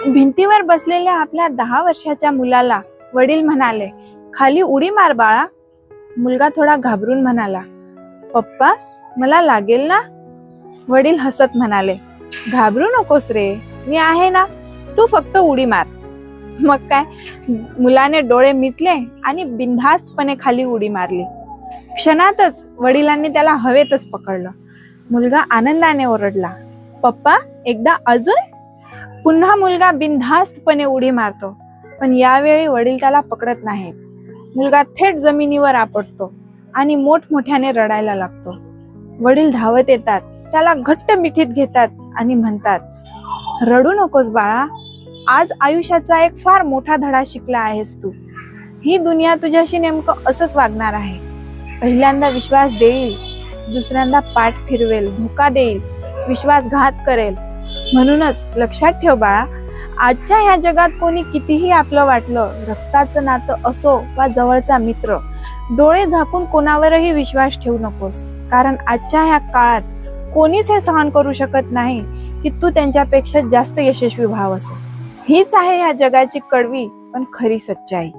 भिंतीवर बसलेल्या आपल्या 10 वर्षाच्या मुलाला वडील म्हणाले, खाली उडी मार बाळा. मुलगा थोडा घाबरून म्हणाला, पप्पा मला लागेल ना? वडील हसत म्हणाले, घाबरू नकोस रे, मी आहे ना, तू फक्त उडी मार. मग काय, मुलाने डोळे मिटले आणि बिनधास्तपणे खाली उडी मारली. क्षणातच वडिलांनी त्याला हवेतच पकडलं. मुलगा आनंदाने ओरडला, पप्पा एकदा अजून? पुन्हा मुलगा बिनधास्तपणे उडी मारतो, पण यावेळी वडील त्याला पकडत नाहीत. मुलगा थेट जमिनीवर आपटतो आणि मोठमोठ्याने रडायला लागतो. वडील धावत येतात, त्याला घट्ट मिठीत घेतात आणि म्हणतात, रडू नकोस बाळा, आज आयुष्याचा एक फार मोठा धडा शिकला आहेस तू. ही दुनिया तुझ्याशी नेमकं असंच वागणार आहे. पहिल्यांदा विश्वास देईल, दुसऱ्यांदा पाठ फिरवेल, धोका देईल, विश्वासघात करेल. म्हणूनच लक्षात ठेव बाळा, आजच्या ह्या जगात कोणी कितीही आपलं वाटलं, रक्ताचं नातं असो वा जवळचा मित्र, डोळे झाकून कोणावरही विश्वास ठेवू नकोस. कारण आजच्या ह्या काळात कोणीच हे सहन करू शकत नाही की तू त्यांच्यापेक्षा जास्त यशस्वी व्हावंस. हीच आहे या जगाची कडवी पण खरी सच्चाई.